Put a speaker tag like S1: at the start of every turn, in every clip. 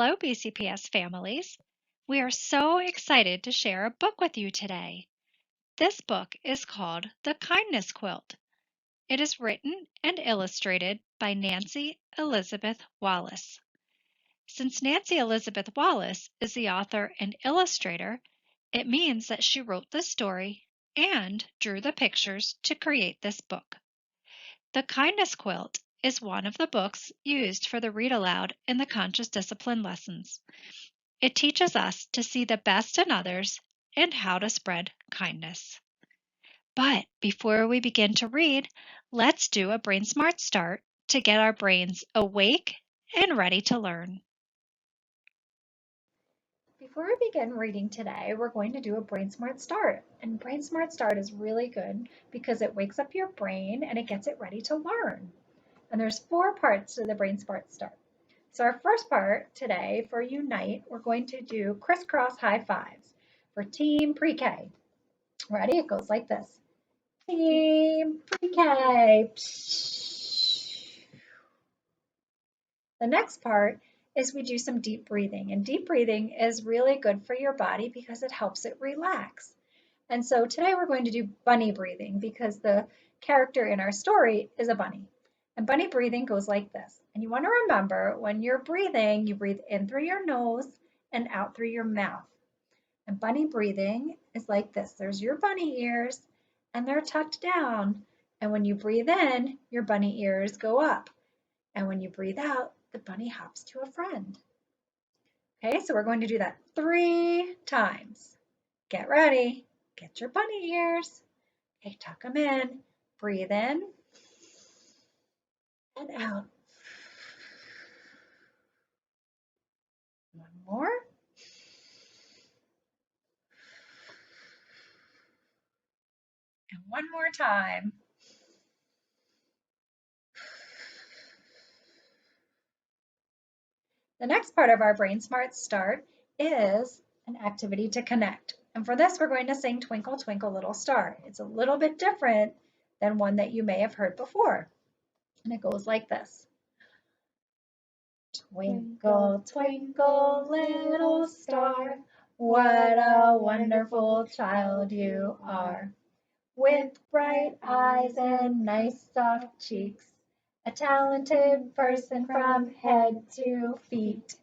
S1: Hello, BCPS families. We are so excited to share a book with you today. This book is called The Kindness Quilt. It is written and illustrated by Nancy Elizabeth Wallace. Since Nancy Elizabeth Wallace is the author and illustrator, it means that she wrote the story and drew the pictures to create this book. The Kindness Quilt is one of the books used for the read aloud in the conscious discipline lessons. It teaches us to see the best in others and how to spread kindness. But before we begin to read, let's do a Brain Smart start to get our brains awake and ready to learn.
S2: Before we begin reading today, we're going to do a Brain Smart start. And Brain Smart start is really good because it wakes up your brain and it gets it ready to learn. And there's 4 parts to the Brain Smart start. So our first part today for Unite, we're going to do crisscross high fives for Team Pre-K. Ready? It goes like this. Team Pre-K. The next part is we do some deep breathing. And deep breathing is really good for your body because it helps it relax. And so today we're going to do bunny breathing because the character in our story is a bunny. And bunny breathing goes like this. And you want to remember when you're breathing, you breathe in through your nose and out through your mouth. And bunny breathing is like this. There's your bunny ears and they're tucked down. And when you breathe in, your bunny ears go up. And when you breathe out, the bunny hops to a friend. Okay, so we're going to do that 3 times. Get ready. Get your bunny ears. Okay, tuck them in. Breathe in and out. One more. And one more time. The next part of our Brain Smart start is an activity to connect. And for this, we're going to sing Twinkle, Twinkle, Little Star. It's a little bit different than one that you may have heard before. And it goes like this. Twinkle, twinkle, little star, what a wonderful child you are. With bright eyes and nice soft cheeks, a talented person from head to feet.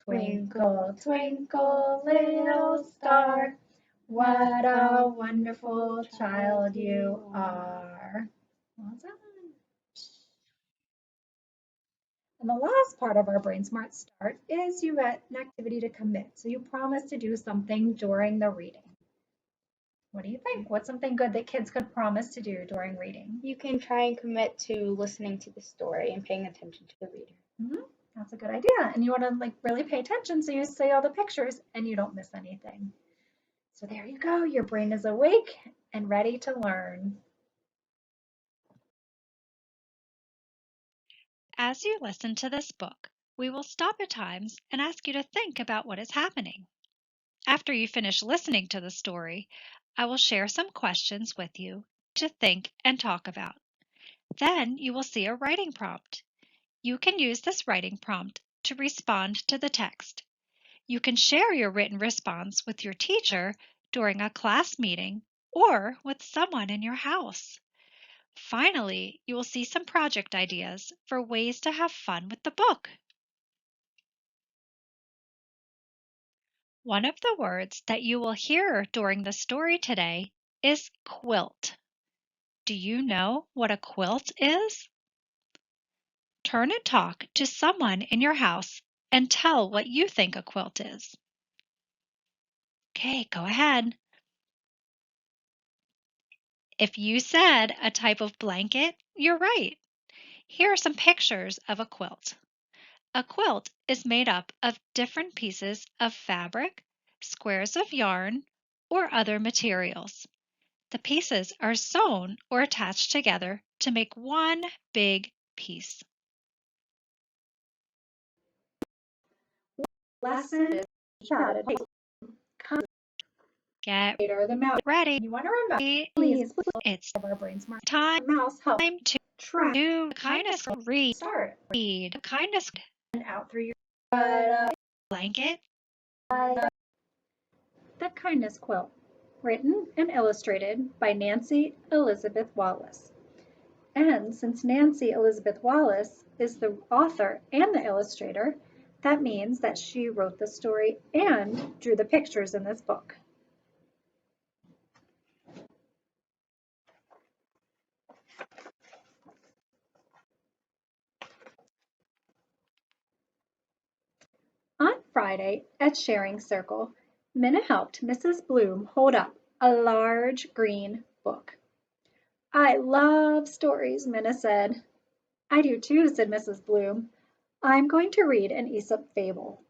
S2: Twinkle, twinkle, little star, what a wonderful child you are. Well done. And the last part of our Brain Smart start is you get an activity to commit. So you promise to do something during the reading. What do you think? What's something good that kids could promise to do during reading?
S3: You can try and commit to listening to the story and paying attention to the reader.
S2: That's a good idea. And you want to really pay attention so you see all the pictures and you don't miss anything. So there you go. Your brain is awake and ready to learn.
S1: As you listen to this book, we will stop at times and ask you to think about what is happening. After you finish listening to the story, I will share some questions with you to think and talk about. Then you will see a writing prompt. You can use this writing prompt to respond to the text. You can share your written response with your teacher during a class meeting or with someone in your house. Finally, you will see some project ideas for ways to have fun with the book. One of the words that you will hear during the story today is quilt. Do you know what a quilt is? Turn and talk to someone in your house and tell what you think a quilt is. Okay, go ahead. If you said a type of blanket, you're right. Here are some pictures of a quilt. A quilt is made up of different pieces of fabric, squares of yarn, or other materials. The pieces are sewn or attached together to make one big piece.
S2: Lesson
S1: Get
S2: the mouse.
S1: ready.
S2: You want to remember,
S1: Please,
S2: please,
S1: it's
S2: our Brain Smart
S1: time
S2: mouse help
S1: to
S2: track
S1: do kindness read.
S2: start
S1: Kindness
S2: and out through your
S1: blanket?
S2: The Kindness Quilt, written and illustrated by Nancy Elizabeth Wallace. And since Nancy Elizabeth Wallace is the author and the illustrator, that means that she wrote the story and drew the pictures in this book. On Friday at Sharing Circle, Minna helped Mrs. Bloom hold up a large green book. "I love stories," Minna said. "I do too," said Mrs. Bloom. "I'm going to read an Aesop fable."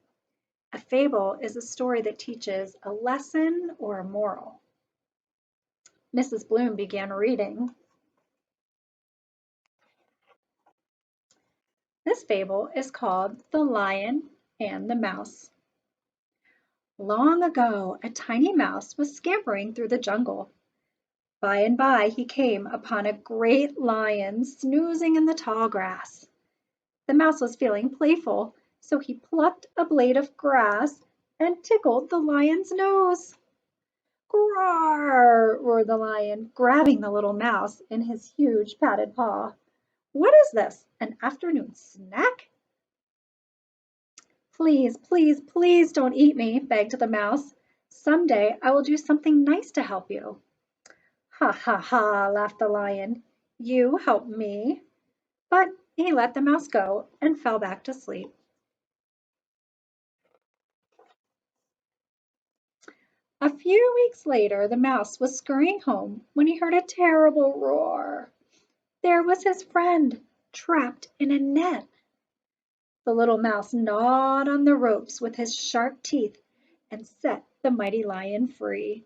S2: A fable is a story that teaches a lesson or a moral. Mrs. Bloom began reading. This fable is called The Lion and the Mouse. Long ago, a tiny mouse was scampering through the jungle. By and by, he came upon a great lion snoozing in the tall grass. The mouse was feeling playful, so he plucked a blade of grass and tickled the lion's nose. "Groar!" roared the lion, grabbing the little mouse in his huge padded paw. "What is this? An afternoon snack?" "Please, please, please don't eat me," begged the mouse. "Someday I will do something nice to help you." "Ha, ha, ha," laughed the lion. "You help me?" But he let the mouse go and fell back to sleep. A few weeks later, the mouse was scurrying home when he heard a terrible roar. There was his friend, trapped in a net. The little mouse gnawed on the ropes with his sharp teeth and set the mighty lion free.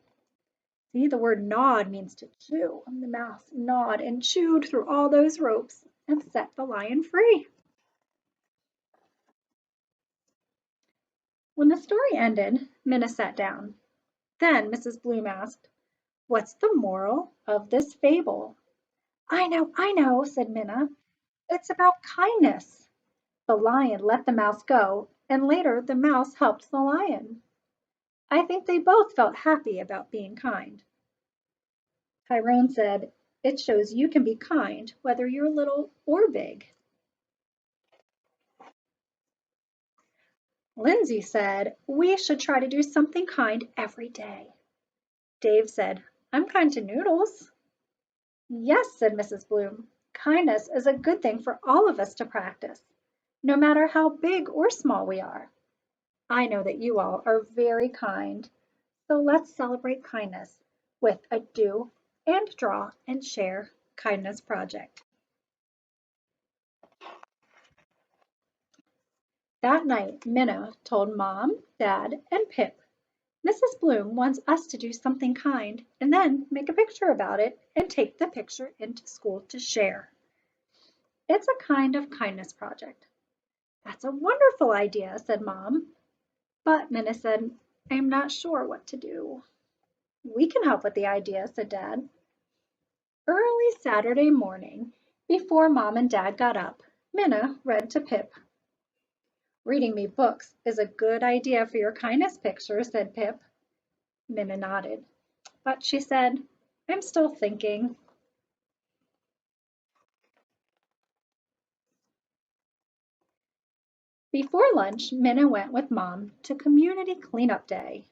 S2: See, the word gnawed means to chew. And the mouse gnawed and chewed through all those ropes and set the lion free. When the story ended, Minna sat down. Then Mrs. Bloom asked, "What's the moral of this fable?" I know," said Minna. "It's about kindness. The lion let the mouse go, and later the mouse helped the lion. I think they both felt happy about being kind." Tyrone said, "It shows you can be kind whether you're little or big." Lindsay said, "We should try to do something kind every day." Dave said, "I'm kind to Noodles." "Yes," said Mrs. Bloom. "Kindness is a good thing for all of us to practice, no matter how big or small we are. I know that you all are very kind, so let's celebrate kindness with a do and draw and share kindness project." That night, Minna told Mom, Dad, and Pip, "Mrs. Bloom wants us to do something kind and then make a picture about it and take the picture into school to share. It's a kind of kindness project." "That's a wonderful idea," said Mom. But Minna said, "I'm not sure what to do." "We can help with the idea," said Dad. Early Saturday morning, before Mom and Dad got up, Minna read to Pip. "Reading me books is a good idea for your kindness picture," said Pip. Minna nodded, but she said, "I'm still thinking." Before lunch, Minna went with Mom to Community Cleanup Day.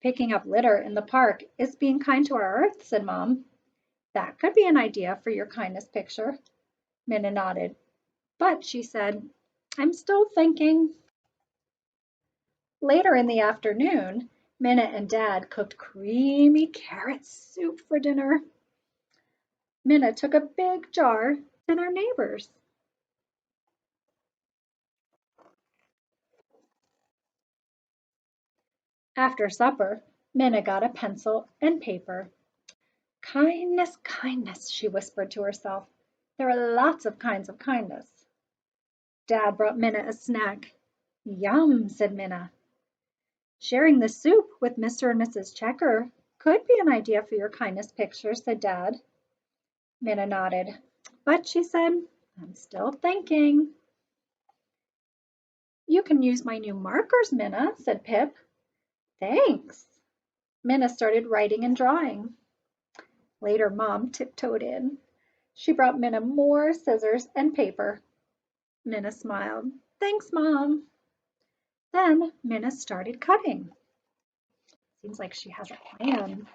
S2: "Picking up litter in the park is being kind to our earth," said Mom. "That could be an idea for your kindness picture." Minna nodded, but she said, "I'm still thinking." Later in the afternoon, Minna and Dad cooked creamy carrot soup for dinner. Minna took a big jar to their neighbors. After supper, Minna got a pencil and paper. "Kindness, kindness," she whispered to herself. "There are lots of kinds of kindness." Dad brought Minna a snack. "Yum," said Minna. "Sharing the soup with Mr. and Mrs. Checker could be an idea for your kindness picture," said Dad. Minna nodded, but she said, "I'm still thinking." You can use my new markers, Minna, said Pip. Thanks. Minna started writing and drawing. Later, Mom tiptoed in. She brought Minna more scissors and paper. Minna smiled. Thanks, Mom. Then Minna started cutting. Seems like she has a plan.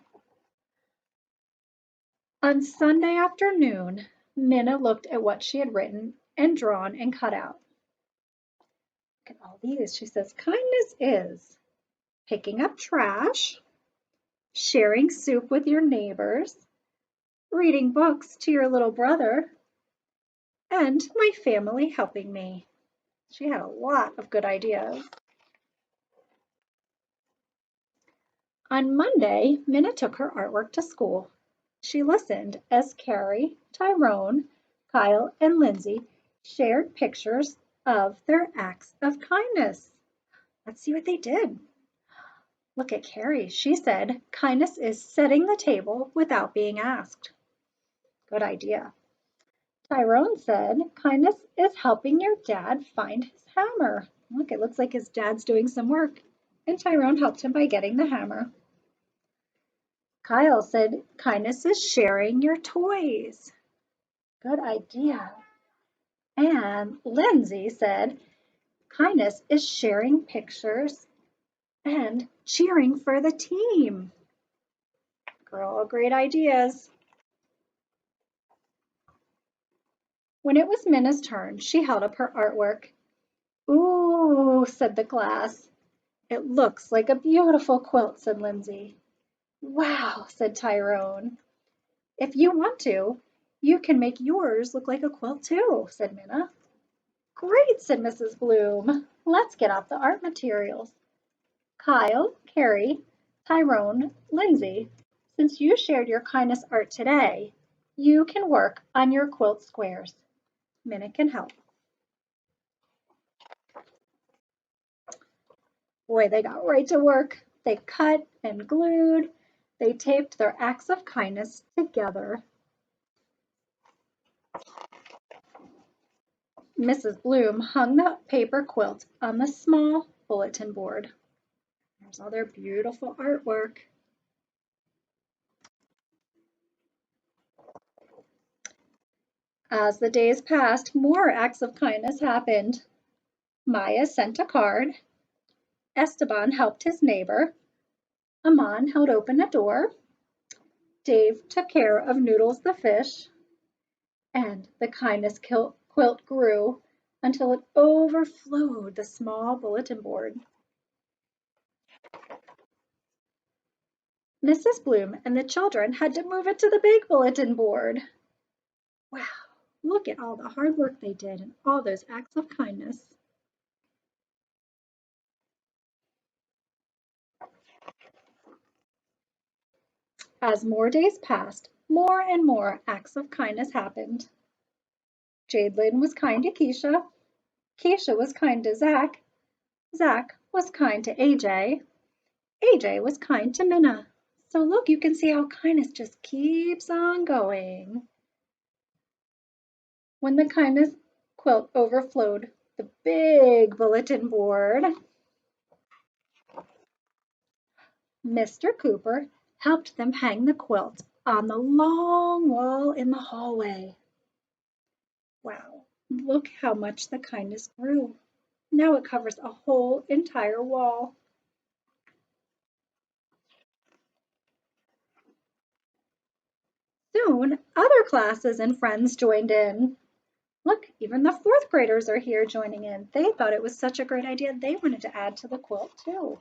S2: On Sunday afternoon, Minna looked at what she had written and drawn and cut out. Look at all these. She says, kindness is picking up trash, sharing soup with your neighbors, reading books to your little brother, and my family helping me. She had a lot of good ideas. On Monday, Minna took her artwork to school. She listened as Carrie, Tyrone, Kyle, and Lindsay shared pictures of their acts of kindness. Let's see what they did. Look at Carrie. She said, kindness is setting the table without being asked. Good idea. Tyrone said, kindness is helping your dad find his hammer. Look, it looks like his dad's doing some work, and Tyrone helped him by getting the hammer. Kyle said, kindness is sharing your toys. Good idea. And Lindsay said, kindness is sharing pictures and cheering for the team. Girl, great ideas. When it was Minna's turn, she held up her artwork. Ooh, said the class. It looks like a beautiful quilt, said Lindsay. Wow, said Tyrone. If you want to, you can make yours look like a quilt too, said Minna. Great, said Mrs. Bloom. Let's get out the art materials. Kyle, Carrie, Tyrone, Lindsay, since you shared your kindness art today, you can work on your quilt squares. Minna can help. Boy, they got right to work. They cut and glued. They taped their acts of kindness together. Mrs. Bloom hung the paper quilt on the small bulletin board. There's all their beautiful artwork. As the days passed, more acts of kindness happened. Maya sent a card. Esteban helped his neighbor. Aman held open a door. Dave took care of Noodles the fish. And the kindness quilt grew until it overflowed the small bulletin board. Mrs. Bloom and the children had to move it to the big bulletin board. Wow, look at all the hard work they did and all those acts of kindness. As more days passed, more and more acts of kindness happened. Jadelyn was kind to Keisha. Keisha was kind to Zach. Zach was kind to AJ. AJ was kind to Minna. So look, you can see how kindness just keeps on going. When the kindness quilt overflowed the big bulletin board, Mr. Cooper helped them hang the quilt on the long wall in the hallway. Wow, look how much the kindness grew. Now it covers a whole entire wall. Soon, other classes and friends joined in. Look, even the fourth graders are here joining in. They thought it was such a great idea. They wanted to add to the quilt too.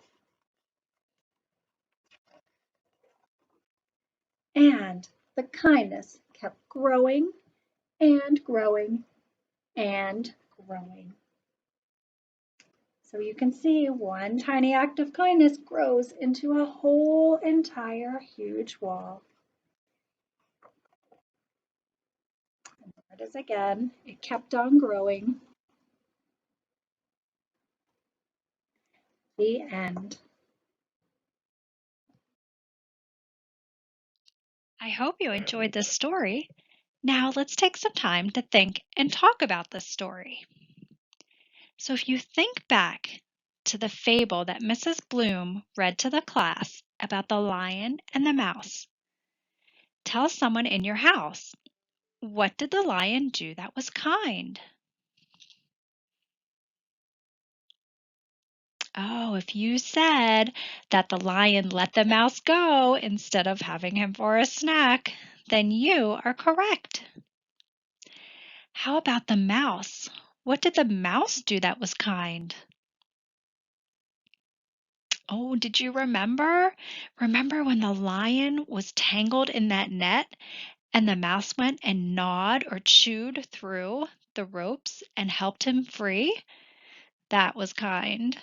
S2: And the kindness kept growing and growing and growing. So you can see one tiny act of kindness grows into a whole entire huge wall. And there it is again. It kept on growing. The end.
S1: I hope you enjoyed this story. Now let's take some time to think and talk about this story. So if you think back to the fable that Mrs. Bloom read to the class about the lion and the mouse, tell someone in your house, what did the lion do that was kind? Oh, if you said that the lion let the mouse go instead of having him for a snack, then you are correct. How about the mouse? What did the mouse do that was kind? Oh, did you remember? Remember when the lion was tangled in that net and the mouse went and gnawed or chewed through the ropes and helped him free? That was kind.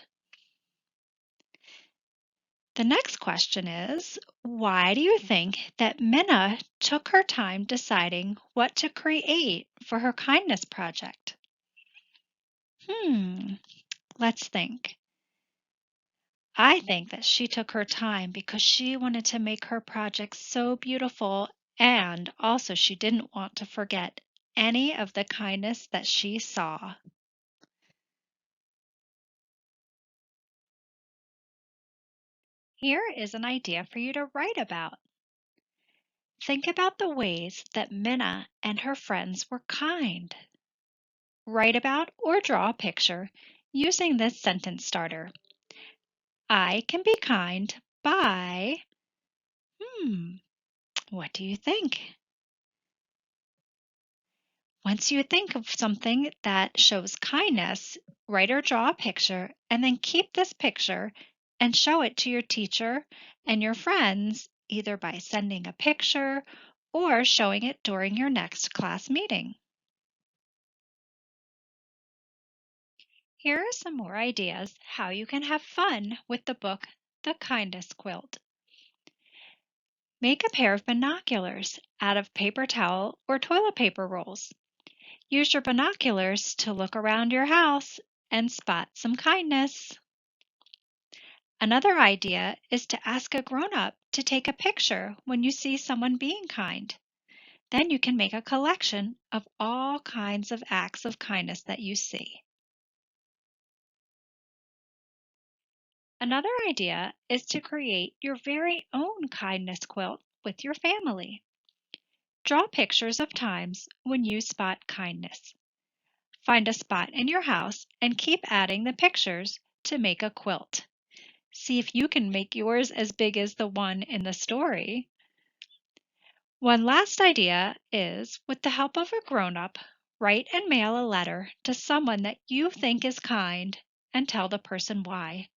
S1: The next question is, why do you think that Minna took her time deciding what to create for her kindness project? Let's think. I think that she took her time because she wanted to make her project so beautiful, and also she didn't want to forget any of the kindness that she saw. Here is an idea for you to write about. Think about the ways that Minna and her friends were kind. Write about or draw a picture using this sentence starter. I can be kind by, hmm, what do you think? Once you think of something that shows kindness, write or draw a picture and then keep this picture and show it to your teacher and your friends either by sending a picture or showing it during your next class meeting. Here are some more ideas how you can have fun with the book The Kindness Quilt. Make a pair of binoculars out of paper towel or toilet paper rolls. Use your binoculars to look around your house and spot some kindness. Another idea is to ask a grown-up to take a picture when you see someone being kind. Then you can make a collection of all kinds of acts of kindness that you see. Another idea is to create your very own kindness quilt with your family. Draw pictures of times when you spot kindness. Find a spot in your house and keep adding the pictures to make a quilt. See if you can make yours as big as the one in the story. One last idea is, with the help of a grown-up, write and mail a letter to someone that you think is kind and tell the person why.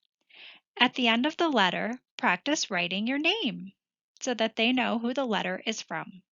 S1: At the end of the letter, practice writing your name so that they know who the letter is from.